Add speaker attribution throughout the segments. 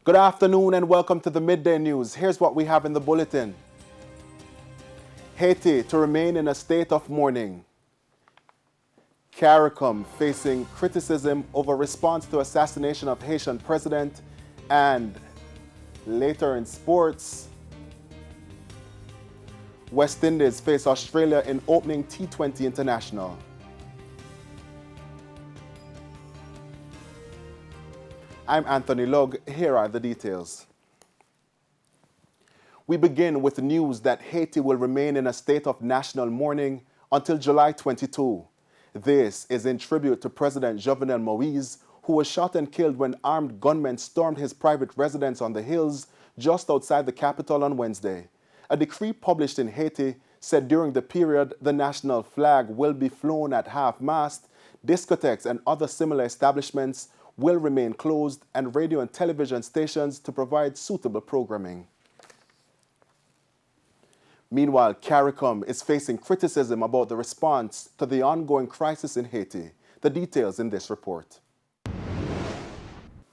Speaker 1: Good afternoon and welcome to the Midday News. Here's what we have in the bulletin. Haiti to remain in a state of mourning. CARICOM facing criticism over response to assassination of Haitian president. And later in sports, West Indies face Australia in opening T20 International. I'm Anthony Lugg. Here are the details. We begin with news that Haiti will remain in a state of national mourning until July 22. This is in tribute to President Jovenel Moise, who was shot and killed when armed gunmen stormed his private residence on the hills just outside the capital on Wednesday. A decree published in Haiti said during the period the national flag will be flown at half-mast, discotheques and other similar establishments will remain closed, and radio and television stations to provide suitable programming. Meanwhile, CARICOM is facing criticism about the response to the ongoing crisis in Haiti. The details in this report.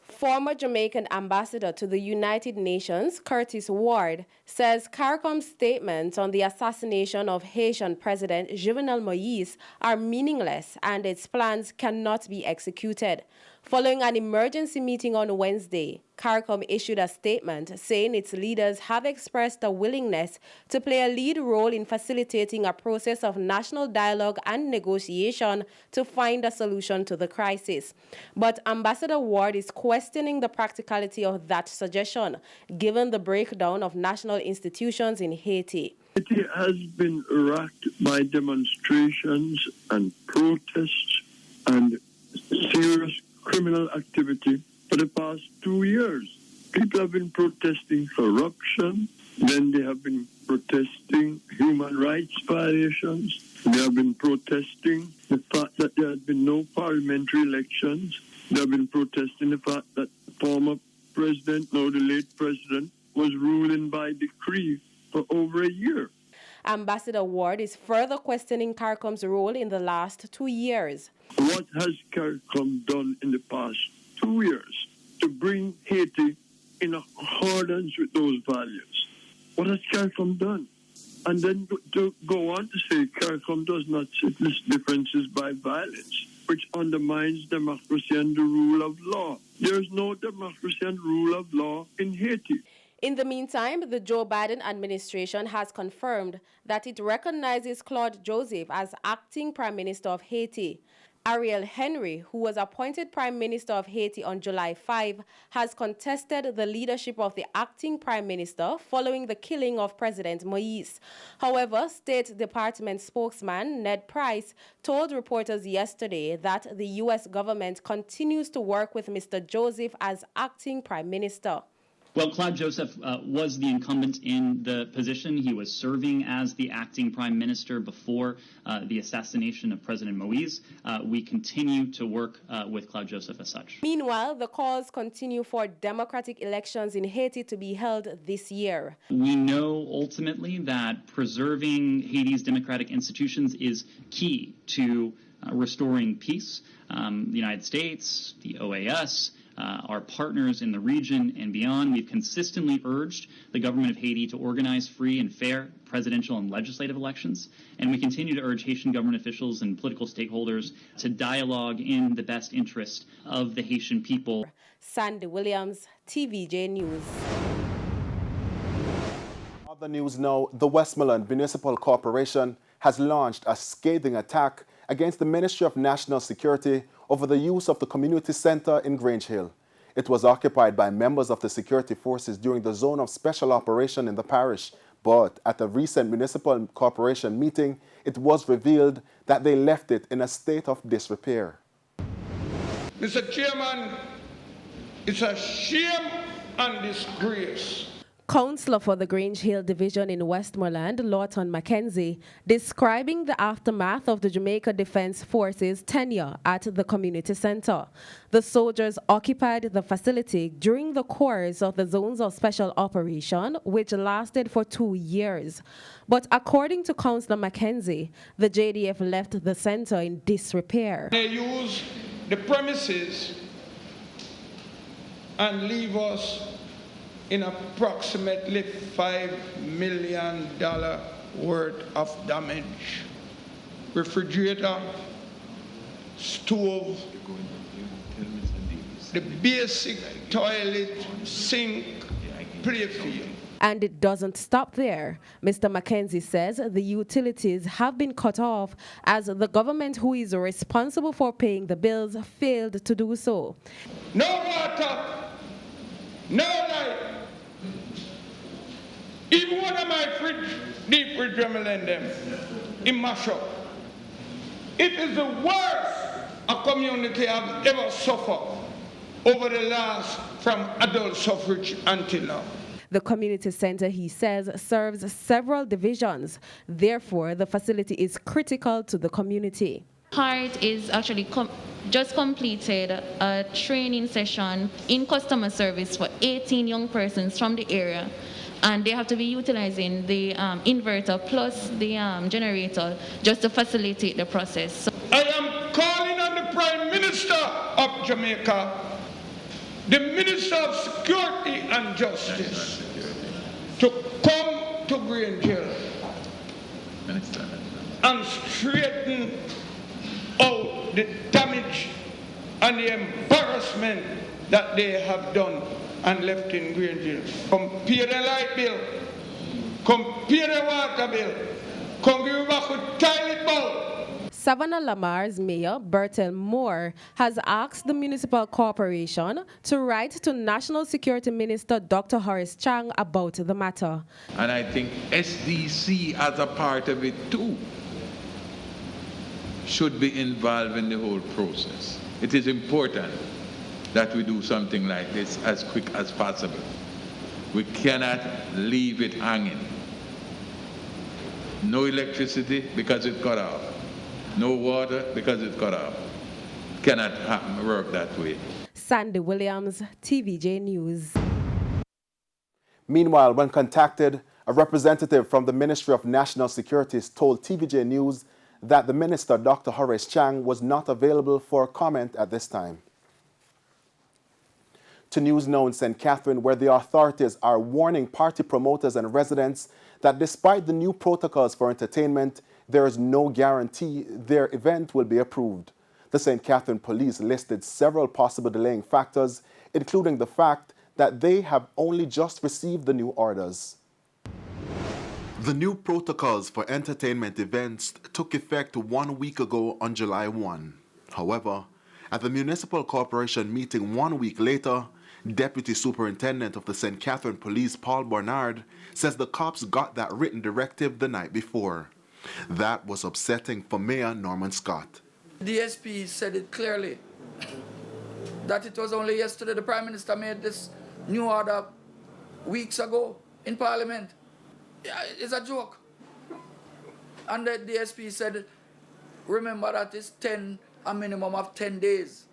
Speaker 2: Former Jamaican ambassador to the United Nations, Curtis Ward, says CARICOM's statements on the assassination of Haitian President Jovenel Moise are meaningless and its plans cannot be executed. Following an emergency meeting on Wednesday, CARICOM issued a statement saying its leaders have expressed a willingness to play a lead role in facilitating a process of national dialogue and negotiation to find a solution to the crisis. But Ambassador Ward is questioning the practicality of that suggestion, given the breakdown of national institutions in Haiti.
Speaker 3: Haiti has been racked by demonstrations and protests and serious criminal activity for the past 2 years. People have been protesting corruption, then they have been protesting human rights violations, they have been protesting the fact that there had been no parliamentary elections, they have been protesting the fact that the former president, now the late president, was ruling by decree for over a year.
Speaker 2: Ambassador Ward is further questioning CARICOM's role in the last 2 years.
Speaker 3: What has CARICOM done in the past 2 years to bring Haiti in accordance with those values? What has CARICOM done? And then to go on to say CARICOM does not settle differences by violence, which undermines democracy and the rule of law. There is no democracy and rule of law in Haiti.
Speaker 2: In the meantime, the Joe Biden administration has confirmed that it recognizes Claude Joseph as acting Prime Minister of Haiti. Ariel Henry, who was appointed Prime Minister of Haiti on July 5, has contested the leadership of the acting Prime Minister following the killing of President Moise. However, State Department spokesman Ned Price told reporters yesterday that the U.S. government continues to work with Mr. Joseph as acting Prime Minister.
Speaker 4: Well, Claude Joseph was the incumbent in the position. He was serving as the acting prime minister before the assassination of President Moise. We continue to work with Claude Joseph as such.
Speaker 2: Meanwhile, the calls continue for democratic elections in Haiti to be held this year.
Speaker 4: We know ultimately that preserving Haiti's democratic institutions is key to restoring peace. The United States, the OAS, our partners in the region and beyond, we've consistently urged the government of Haiti to organize free and fair presidential and legislative elections, and we continue to urge Haitian government officials and political stakeholders to dialogue in the best interest of the Haitian people.
Speaker 2: Sandy Williams, TVJ News.
Speaker 1: Other news now, the Westmoreland Municipal Corporation has launched a scathing attack against the Ministry of National Security over the use of the community center in Grange Hill. It was occupied by members of the security forces during the zone of special operation in the parish, but at a recent municipal corporation meeting, it was revealed that they left it in a state of disrepair.
Speaker 5: Mr. Chairman, it's a shame and disgrace.
Speaker 2: Councillor for the Grange Hill Division in Westmoreland, Lawton Mackenzie, describing the aftermath of the Jamaica Defense Forces' tenure at the community center. The soldiers occupied the facility during the course of the zones of special operation, which lasted for 2 years. But according to Councillor Mackenzie, the JDF left the center in disrepair.
Speaker 5: They use the premises and leave us in approximately $5 million worth of damage. Refrigerator, stove, the basic toilet, sink, playfield.
Speaker 2: And it doesn't stop there. Mr. Mackenzie says the utilities have been cut off as the government who is responsible for paying the bills failed to do so.
Speaker 5: No water, no light. Even one of my deep fridge Jovenel them, in mash up. It is the worst a community have ever suffered over the last from adult suffrage until now.
Speaker 2: The community center, he says, serves several divisions. Therefore, the facility is critical to the community.
Speaker 6: Heart is actually just completed a training session in customer service for 18 young persons from the area. And they have to be utilizing the inverter plus the generator just to facilitate the process. So
Speaker 5: I am calling on the Prime Minister of Jamaica, the Minister of Security and Justice, to come to Green Hill and straighten out the damage and the embarrassment that they have done and left in Green Hill. Compare the light bill, compare the water bill, come give back with toilet bowl.
Speaker 2: Savannah Lamar's mayor, Bertel Moore, has asked the municipal corporation to write to National Security Minister Dr. Horace Chang about the matter.
Speaker 7: And I think SDC as a part of it too should be involved in the whole process. It is important that we do something like this as quick as possible. We cannot leave it hanging. No electricity because it cut off. No water because it cut off. Cannot work that way.
Speaker 2: Sandy Williams, TVJ News.
Speaker 1: Meanwhile, when contacted, a representative from the Ministry of National Security told TVJ News that the Minister, Dr. Horace Chang, was not available for comment at this time. To News Now in St. Catherine, where the authorities are warning party promoters and residents that despite the new protocols for entertainment, there is no guarantee their event will be approved. The St. Catherine Police listed several possible delaying factors, including the fact that they have only just received the new orders. The new protocols for entertainment events took effect 1 week ago on July 1. However, at the Municipal Corporation meeting 1 week later, Deputy Superintendent of the St. Catherine Police, Paul Bernard, says the cops got that written directive the night before. That was upsetting for Mayor Norman Scott.
Speaker 8: The DSP said it clearly that it was only yesterday the Prime Minister made this new order weeks ago in Parliament. Yeah, it's a joke. And the DSP said, remember that it's a minimum of 10 days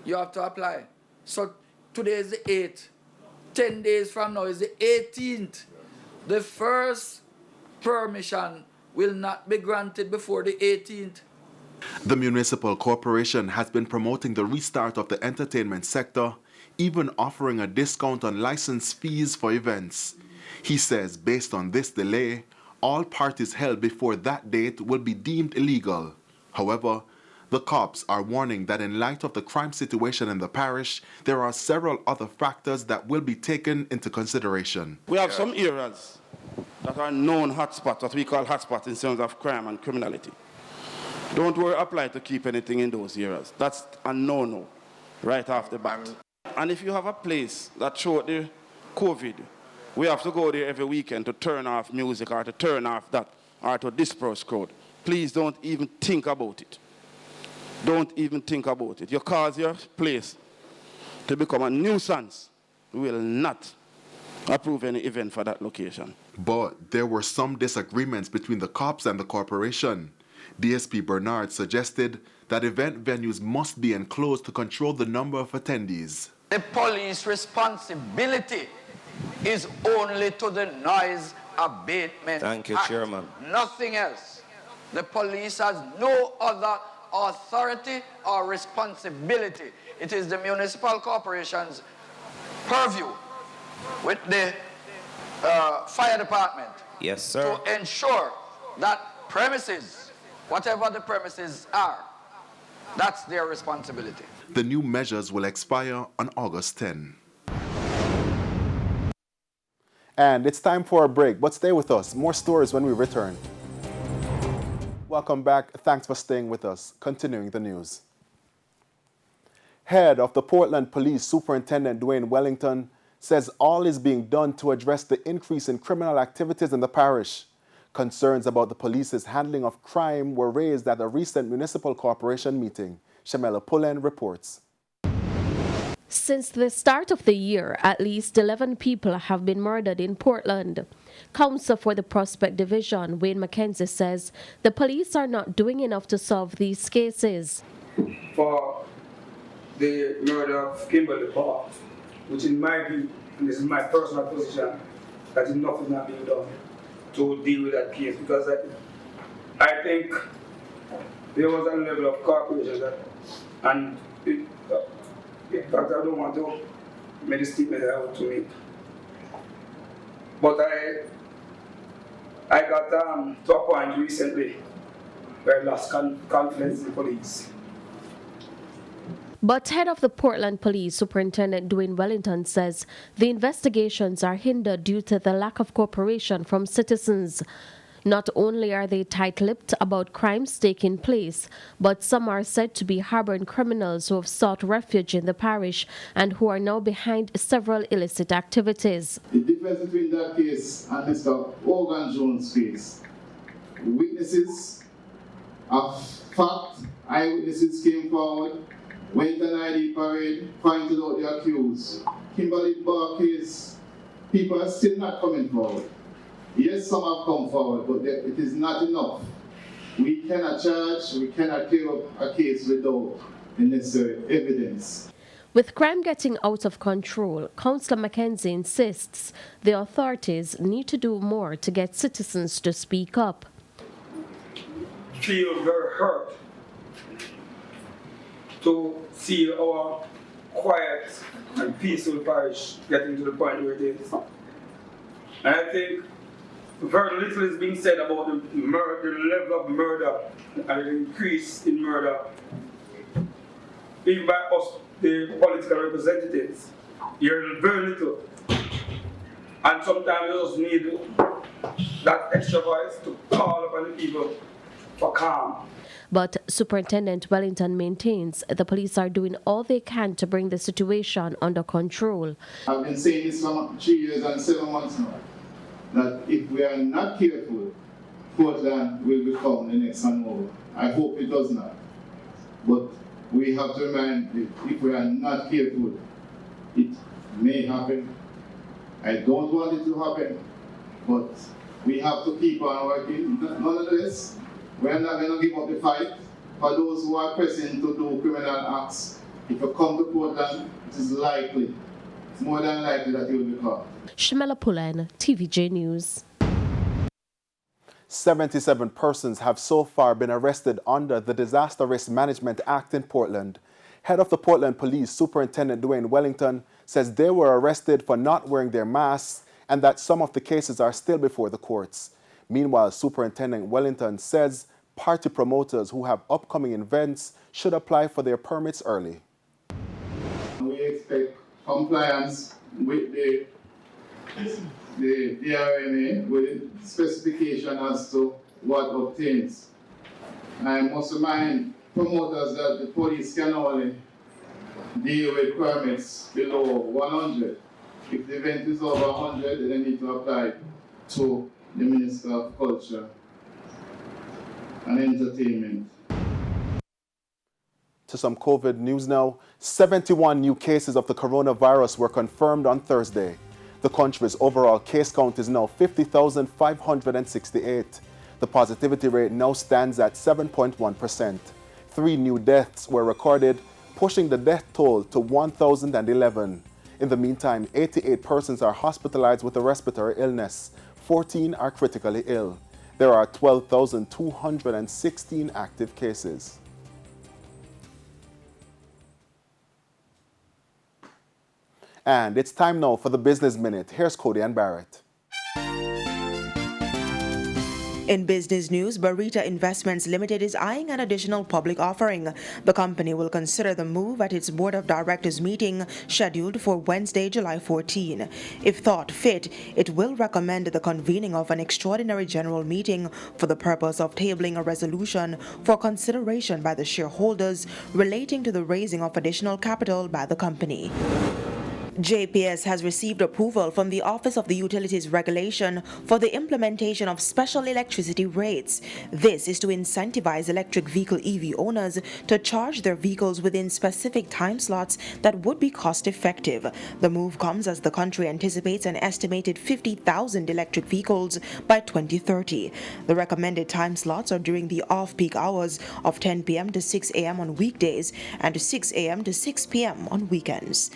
Speaker 8: you have to apply. So today is the 8th. 10 days from now is the 18th. The first permission will not be granted before the 18th.
Speaker 1: The Municipal Corporation has been promoting the restart of the entertainment sector, even offering a discount on license fees for events. He says based on this delay, all parties held before that date will be deemed illegal. However, the cops are warning that in light of the crime situation in the parish, there are several other factors that will be taken into consideration.
Speaker 9: We have some areas that are known hotspots, what we call hotspots in terms of crime and criminality. Don't worry, apply to keep anything in those areas. That's a no-no right off the bat. And if you have a place that showed the COVID, we have to go there every weekend to turn off music or to turn off that or to disperse crowd. Please don't even think about it. Don't even think about it. You cause your place to become a nuisance. We will not approve any event for that location.
Speaker 1: But there were some disagreements between the cops and the corporation. DSP Bernard suggested that event venues must be enclosed to control the number of attendees.
Speaker 10: The police responsibility is only to the noise abatement.
Speaker 11: Thank you,
Speaker 10: Act.
Speaker 11: Chairman.
Speaker 10: Nothing else. The police has no other authority or responsibility. It is the municipal corporation's purview with the fire department.
Speaker 11: Yes, sir.
Speaker 10: To ensure that premises, whatever the premises are, that's their responsibility.
Speaker 1: The new measures will expire on August 10. And it's time for a break, but stay with us. More stories when we return. Welcome back. Thanks for staying with us. Continuing the news. Head of the Portland Police Superintendent Dwayne Wellington says all is being done to address the increase in criminal activities in the parish. Concerns about the police's handling of crime were raised at a recent municipal corporation meeting. Shamela Pullen reports.
Speaker 12: Since the start of the year, at least 11 people have been murdered in Portland. Counsel for the Prospect Division, Wayne McKenzie, says the police are not doing enough to solve these cases.
Speaker 13: For the murder of Kimberly Park, which in my view, and this is my personal position, that enough is not being done to deal with that case, because I think there was a level of cooperation that, and in fact, I don't want to make a statement that I want to make. But I got to a point recently where I lost confidence in the police.
Speaker 12: But head of the Portland Police Superintendent Dwayne Wellington says the investigations are hindered due to the lack of cooperation from citizens. Not only are they tight-lipped about crimes taking place, but some are said to be harboring criminals who have sought refuge in the parish and who are now behind several illicit activities.
Speaker 14: The difference between that case and Mr. Organ Jones' case, witnesses of fact, eyewitnesses came forward, went an ID parade, pointed out the accused. Kimberly Bar case, people are still not coming forward. Yes, some have come forward, but it is not enough. We cannot charge, we cannot clear up a case without the necessary evidence.
Speaker 12: With crime getting out of control, Councillor McKenzie insists the authorities need to do more to get citizens to speak up.
Speaker 13: Feel very hurt to see our quiet and peaceful parish getting to the point where it is. And I think very little is being said about the level of murder and the increase in murder, even by us, the political representatives. You're very little. And sometimes you just need that extra voice to call upon the people for calm.
Speaker 12: But Superintendent Wellington maintains the police are doing all they can to bring the situation under control.
Speaker 14: I've been saying this for 3 years and 7 months now, that if we are not careful, Portland will become the next Hanover. I hope it does not. But we have to remind that if we are not careful, it may happen. I don't want it to happen, but we have to keep on working. Nonetheless, we are not going to give up the fight for those who are pressing to do criminal acts. If you come to Portland, it is likely, it's more than likely that you will be caught.
Speaker 12: Shamela Pullen, TVJ News.
Speaker 1: 77 persons have so far been arrested under the Disaster Risk Management Act in Portland. Head of the Portland Police Superintendent Dwayne Wellington says they were arrested for not wearing their masks and that some of the cases are still before the courts. Meanwhile, Superintendent Wellington says party promoters who have upcoming events should apply for their permits early.
Speaker 14: We expect compliance with the DRMA with specification as to what obtains. I must remind promoters that the police can only deal with permits below 100. If the event is over 100, they need to apply to the Minister of Culture and Entertainment.
Speaker 1: To some COVID news now, 71 new cases of the coronavirus were confirmed on Thursday. The country's overall case count is now 50,568. The positivity rate now stands at 7.1%. 3 new deaths were recorded, pushing the death toll to 1,011. In the meantime, 88 persons are hospitalized with a respiratory illness. 14 are critically ill. There are 12,216 active cases. And it's time now for the Business Minute. Here's Cody and Barrett.
Speaker 11: In business news, Barita Investments Limited is eyeing an additional public offering. The company will consider the move at its board of directors meeting scheduled for Wednesday, July 14. If thought fit, it will recommend the convening of an extraordinary general meeting for the purpose of tabling a resolution for consideration by the shareholders relating to the raising of additional capital by the company. JPS has received approval from the Office of the Utilities Regulation for the implementation of special electricity rates. This is to incentivize electric vehicle EV owners to charge their vehicles within specific time slots that would be cost-effective. The move comes as the country anticipates an estimated 50,000 electric vehicles by 2030. The recommended time slots are during the off-peak hours of 10 p.m. to 6 a.m. on weekdays and 6 a.m. to 6 p.m. on weekends.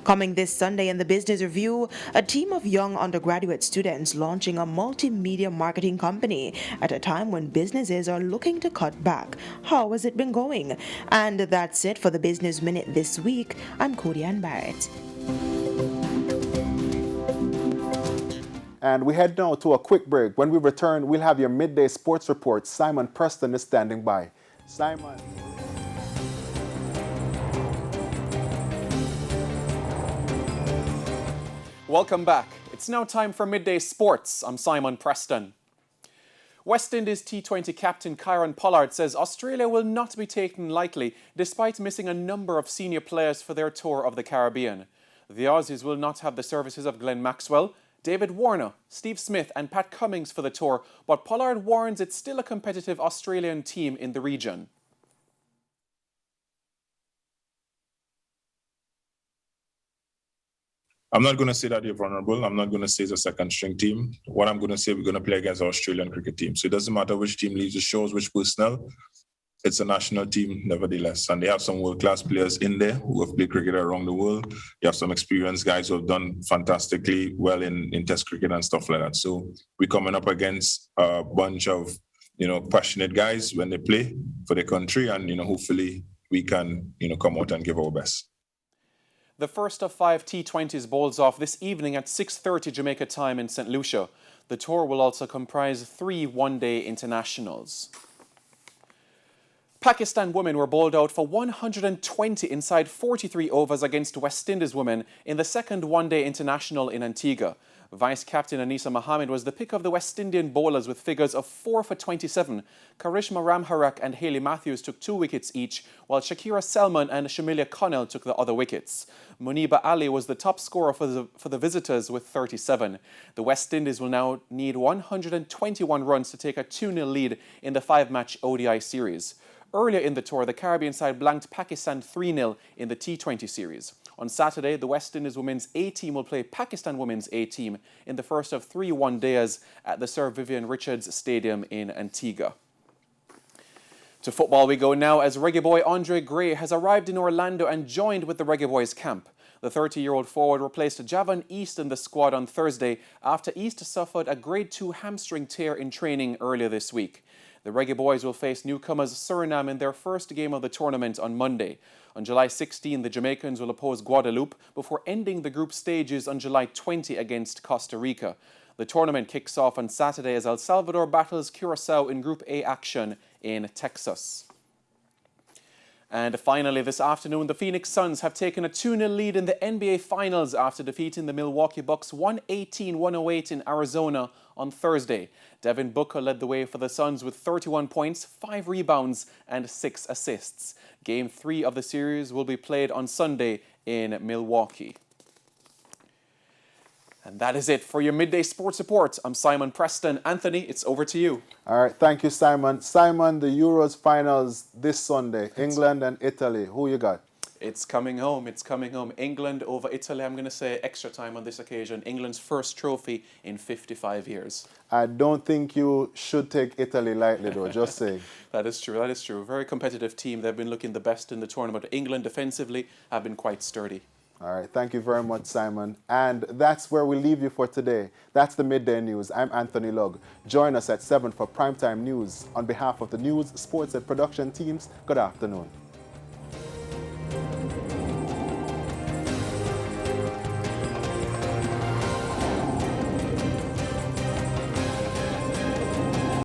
Speaker 11: Coming this Sunday in the Business Review, a team of young undergraduate students launching a multimedia marketing company at a time when businesses are looking to cut back. How has it been going? And that's it for the Business Minute this week. I'm Cody Ann Barrett.
Speaker 1: And we head now to a quick break. When we return, we'll have your midday sports report. Simon Preston is standing by. Simon.
Speaker 15: Welcome back. It's now time for Midday Sports. I'm Simon Preston. West Indies T20 captain Kieron Pollard says Australia will not be taken lightly despite missing a number of senior players for their tour of the Caribbean. The Aussies will not have the services of Glenn Maxwell, David Warner, Steve Smith and Pat Cummings for the tour, but Pollard warns it's still a competitive Australian team in the region.
Speaker 16: I'm not going to say that they're vulnerable. I'm not going to say it's a second-string team. What I'm going to say, we're going to play against the Australian cricket team. So it doesn't matter which team leaves the shows, which personnel. It's a national team, nevertheless. And they have some world-class players in there who have played cricket around the world. You have some experienced guys who have done fantastically well in Test cricket and stuff like that. So we're coming up against a bunch of, passionate guys when they play for their country. And, hopefully we can, come out and give our best.
Speaker 15: The first of 5 T20s bowls off this evening at 6:30 Jamaica time in St. Lucia. The tour will also comprise 3 one-day internationals. Pakistan women were bowled out for 120 inside 43 overs against West Indies women in the second one-day international in Antigua. Vice-captain Anisa Mohammed was the pick of the West Indian bowlers with figures of 4 for 27. Karishma Ramharak and Hayley Matthews took 2 wickets each, while Shakira Selman and Shamilia Connell took the other wickets. Muniba Ali was the top scorer for the visitors with 37. The West Indies will now need 121 runs to take a 2-0 lead in the 5-match ODI series. Earlier in the tour, the Caribbean side blanked Pakistan 3-0 in the T20 series. On Saturday, the West Indies women's A-team will play Pakistan women's A-team in the first of 3 one-dayers at the Sir Vivian Richards Stadium in Antigua. To football we go now as Reggae boy Andre Gray has arrived in Orlando and joined with the Reggae Boys camp. The 30-year-old forward replaced Javon East in the squad on Thursday after East suffered a grade 2 hamstring tear in training earlier this week. The Reggae Boys will face newcomers Suriname in their first game of the tournament on Monday. On July 16, the Jamaicans will oppose Guadeloupe before ending the group stages on July 20 against Costa Rica. The tournament kicks off on Saturday as El Salvador battles Curaçao in Group A action in Texas. And finally, this afternoon, the Phoenix Suns have taken a 2-0 lead in the NBA Finals after defeating the Milwaukee Bucks 118-108 in Arizona on Thursday. Devin Booker led the way for the Suns with 31 points, 5 rebounds and 6 assists. Game 3 of the series will be played on Sunday in Milwaukee. And that is it for your Midday Sports Report. I'm Simon Preston. Anthony, it's over to you.
Speaker 1: All right, thank you, Simon. Simon, the Euros finals this Sunday, England and Italy. Who you got?
Speaker 15: It's coming home. It's coming home. England over Italy. I'm going to say extra time on this occasion. England's first trophy in 55 years.
Speaker 1: I don't think you should take Italy lightly, though. Just saying.
Speaker 15: That is true. That is true. Very competitive team. They've been looking the best in the tournament. England defensively have been quite sturdy.
Speaker 1: All right. Thank you very much, Simon. And that's where we leave you for today. That's the Midday News. I'm Anthony Lugg. Join us at 7 for Primetime News. On behalf of the news, sports, and production teams, good afternoon.